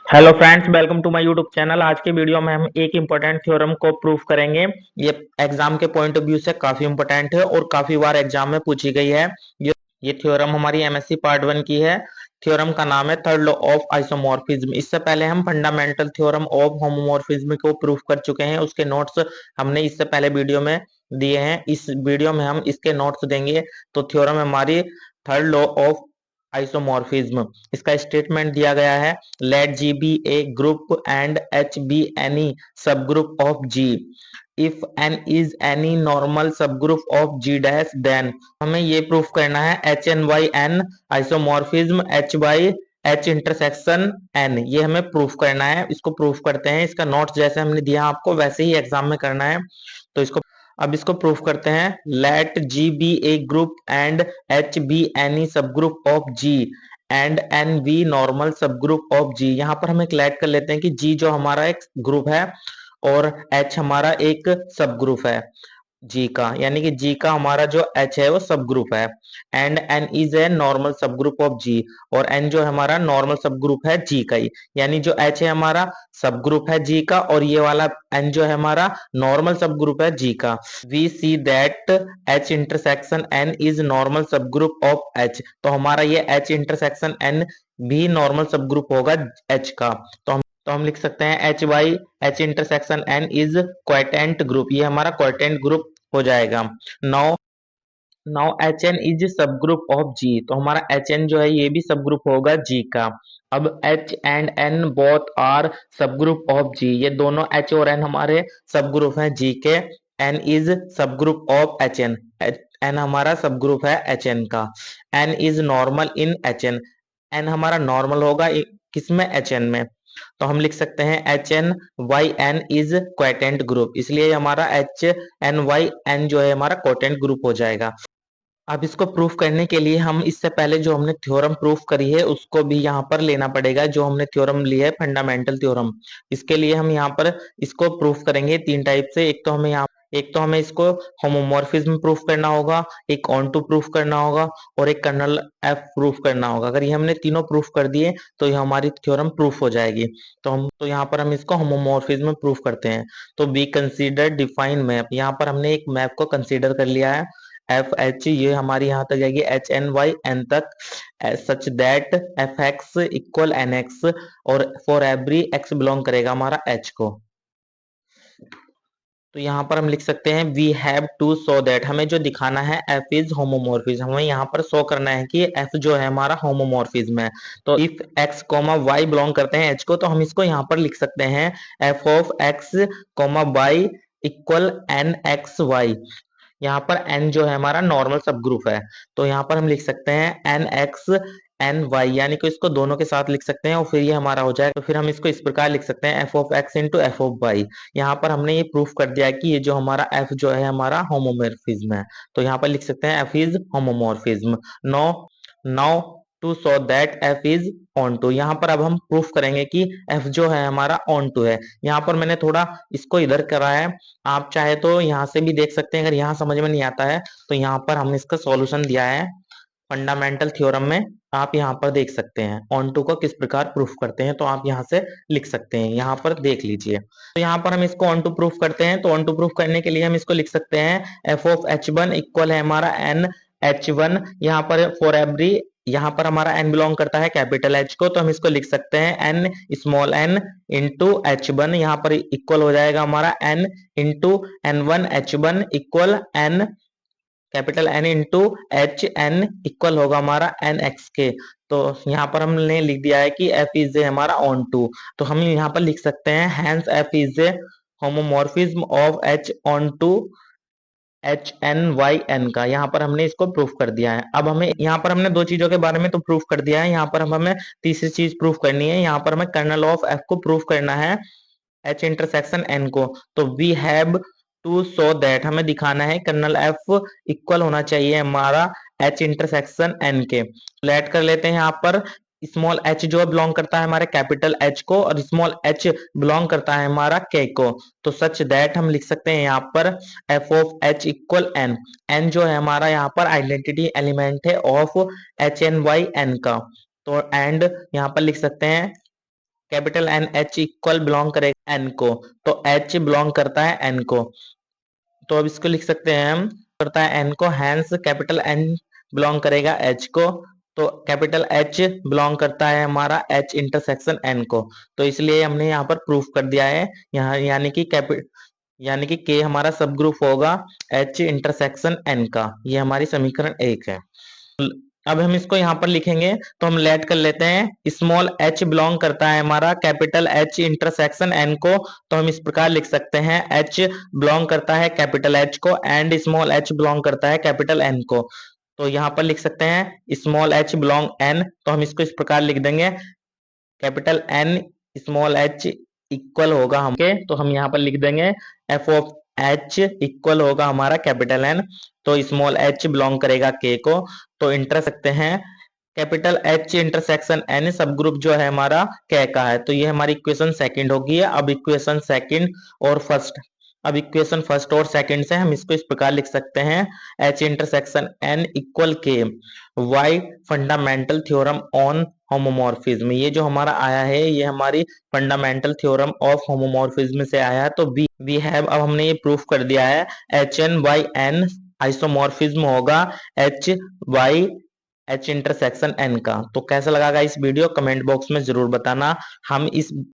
Hello friends, welcome to my YouTube channel. आज के video में हम एक इम्पोर्टेंट थ्योरम को प्रूफ करेंगे। ये एग्जाम के पॉइंट ऑफ व्यू से काफी इम्पोर्टेंट है और काफी बार एग्जाम में पूछी गई है। ये थ्योरम हमारी एमएससी पार्ट 1 की है। थ्योरम का नाम है थर्ड लॉ ऑफ आइसोमॉर्फिज्म। इससे पहले हम फंडामेंटल थ्योरम ऑफ होमोमॉर्फिज्म को प्रूफ कर चुके हैं। उसके नोट्स हमने इससे पहले वीडियो में दिए हैं। इस वीडियो में हम इसके नोट्स देंगे। तो थ्योरम हमारी थर्ड लॉ ऑफ आइसोमॉर्फिज्म। इसका स्टेटमेंट दिया गया है, let G be a group and H be any subgroup of G. If N is any normal subgroup of G dash then हमें ये proof करना है H N Y N isomorphism H by H intersection N. ये हमें proof करना है। इसको proof करते हैं। इसका नोट्स जैसे हमने दिया आपको वैसे ही एग्जाम में करना है। तो इसको प्रूफ करते हैं। Let G be a group and H be any subgroup of G and N be normal subgroup of G. यहाँ पर हम एक लेट कर लेते हैं कि जी जो हमारा एक ग्रुप है और एच हमारा एक सब ग्रुप है जी का, यानी कि जी का हमारा जो एच है वो सब ग्रुप है। And N is a normal subgroup of G, और एन जो हमारा नॉर्मल सब ग्रुप है जी का ही। यानी जो एच है हमारा सब ग्रुप है जी का और ये वाला एन जो है हमारा नॉर्मल सब ग्रुप है जी का। We see that H intersection N is normal subgroup of H. तो हमारा ये एच इंटरसेक्शन एन भी नॉर्मल सब ग्रुप होगा एच का। तो हम लिख सकते हैं H Y H intersection N is quotient group. ये हमारा क्वाटेंट ग्रुप हो जाएगा। Now now H N is subgroup of G. तो हमारा एच एन जो है ये भी सब ग्रुप होगा जी का। अब H and N both are subgroup of G. ये दोनों एच और एन हमारे सब ग्रुप हैं जी के। N is subgroup of H N. N हमारा सब ग्रुप है एच एन का। N is normal in H N. N हमारा नॉर्मल होगा किसमें, एच एन में। तो हम लिख सकते हैं H N Y N is quotient group. इसलिए हमारा एच एन वाई एन जो है हमारा क्वाटेंट ग्रुप हो जाएगा। अब इसको प्रूफ करने के लिए हम इससे पहले जो हमने थ्योरम प्रूफ करी है उसको भी यहाँ पर लेना पड़ेगा। जो हमने थ्योरम लिया है फंडामेंटल थ्योरम, इसके लिए हम यहाँ पर इसको प्रूफ करेंगे तीन टाइप से। एक तो हमें इसको होमोमॉर्फिज्म प्रूफ करना होगा, एक ऑन टू प्रूफ करना होगा और एक कर्नल एफ प्रूफ करना होगा। अगर ये हमने तीनों प्रूफ कर दिए तो ये हमारी थ्योरम प्रूफ हो जाएगी। तो यहाँ पर हम इसको होमोमॉर्फिज्म प्रूफ करते हैं। तो बी कंसीडर डिफाइन मैप। यहाँ पर हमने एक मैप को कंसीडर कर लिया है। एफ एच ये हमारी यहाँ तक जाएगी एच एन वाई एन तक, such that F X equal N X, और फॉर एवरी एक्स बिलोंग करेगा हमारा एच को। तो यहाँ पर हम लिख सकते हैं we have to show that. हमें जो दिखाना है एफ इज होमोमॉर्फिज्म। हमें यहाँ पर शो करना है कि एफ जो है हमारा होमोमॉर्फिज्म है। तो if X comma Y belong करते हैं एच को, तो हम इसको यहाँ पर लिख सकते हैं F of X comma Y equal N X Y. यहाँ पर n जो है हमारा नॉर्मल सब ग्रुप है। तो यहाँ पर हम लिख सकते हैं एन एक्स एन वाई, यानी कि इसको दोनों के साथ लिख सकते हैं और फिर ये हमारा हो जाएगा। तो फिर हम इसको इस प्रकार लिख सकते हैं F of X into F of Y. यहाँ पर हमने ये प्रूफ कर दिया है कि ये जो हमारा एफ जो है हमारा होमोमॉर्फिज्म है। तो यहाँ पर लिख सकते हैं F is homomorphism. No now to show that F is onto. यहाँ पर अब हम प्रूफ करेंगे कि एफ जो है हमारा ऑन टू है। यहाँ पर मैंने थोड़ा इसको इधर करा है, आप चाहे तो यहाँ से भी देख सकते हैं। अगर यहाँ समझ में नहीं आता है तो यहाँ पर हमने इसका सॉल्यूशन दिया है फंडामेंटल थ्योरम में। आप यहाँ पर देख सकते हैं ऑन टू को किस प्रकार प्रूफ करते हैं। तो आप यहाँ से लिख सकते हैं, यहाँ पर देख लीजिए। तो यहाँ पर हम इसको ऑन टू प्रूफ करते हैं। तो ऑन टू प्रूफ करने के लिए हम इसको लिख सकते हैं F of H one equal है हमारा एन एच वन। यहाँ पर फॉर एवरी, यहाँ पर हमारा एन बिलोंग करता है कैपिटल एच को, तो हम इसको लिख सकते हैं N small N into H one. यहाँ पर इक्वल हो जाएगा हमारा N into N one H one equal N capital N into H N equal होगा हमारा एन एक्स के। तो यहाँ पर हमने लिख दिया है कि एफ इज ए हमारा ऑन टू। तो हम यहाँ पर लिख सकते हैं hence F is a homomorphism of H onto H N Y N का। यहाँ पर हमने इसको प्रूफ कर दिया है। अब हमें यहाँ पर हमने दो चीजों के बारे में तो प्रूफ कर दिया है, यहाँ पर हमें तीसरी चीज प्रूफ करनी है। यहाँ पर हमें कर्नल ऑफ एफ को प्रूफ करना है एच इंटरसेक्शन एन को। तो we have to show that, हमें दिखाना है कर्नल एफ इक्वल होना चाहिए हमारा एच इंटरसेक्शन एन के। लेट कर लेते हैं यहाँ पर स्मॉल एच जो बिलोंग करता है हमारे कैपिटल एच को और स्मॉल एच बिलोंग करता है हमारा के को। तो सच दैट हम लिख सकते हैं यहाँ पर F of H equal N. N जो है हमारा यहाँ पर आइडेंटिटी एलिमेंट है of H N Y N का। तो एंड यहाँ पर लिख सकते हैं capital N H equal belong करेगा एन को, तो एच बिलोंग करता है एन को, तो अब इसको लिख सकते हैं हम, करता है एन को, हैंस कैपिटल एन बिलोंग करेगा एच को, तो कैपिटल एच बिलोंग करता है हमारा एच इंटरसेक्शन एन को, तो इसलिए हमने यहाँ पर प्रूफ कर दिया है यहाँ, यानी कि के हमारा सब ग्रुप होगा एच इंटरसेक्शन एन का, ये हमारी समीकरण 1 है। अब हम इसको यहाँ पर लिखेंगे तो हम लेट कर लेते हैं, स्मॉल एच बिलोंग करता है हमारा कैपिटल एच इंटरसेक्शन एन को, तो हम इस प्रकार लिख सकते हैं एच बिलोंग करता है कैपिटल एच को एंड स्मॉल एच बिलोंग करता है कैपिटल एन को, तो यहाँ पर लिख सकते हैं स्मॉल एच बिलोंग एन, तो हम इसको इस प्रकार लिख देंगे capital N small H equal होगा हमके, तो हम यहाँ पर लिख देंगे एफ ऑफ एच इक्वल होगा हमारा कैपिटल एन, तो स्मॉल एच बिलोंग करेगा के को, तो इंटर सकते हैं कैपिटल एच इंटरसेक्शन एन सब ग्रुप जो है हमारा के का है, तो ये हमारी इक्वेशन सेकंड होगी। अब इक्वेशन सेकंड और फर्स्ट, अब इक्वेशन फर्स्ट और सेकंड से हम इसको इस प्रकार लिख सकते हैं एच इंटरसेक्शन एन इक्वल के Y fundamental theorem on homomorphism, ये जो हमारा आया है ये हमारी फंडामेंटल थ्योरम ऑफ होमोमॉर्फिज्म से आया है, तो वी हैव, अब हमने ये प्रूफ कर दिया है H N by N isomorphism होगा H Y H intersection N का। तो कैसा लगा इस वीडियो, कमेंट बॉक्स में जरूर बताना। हम इस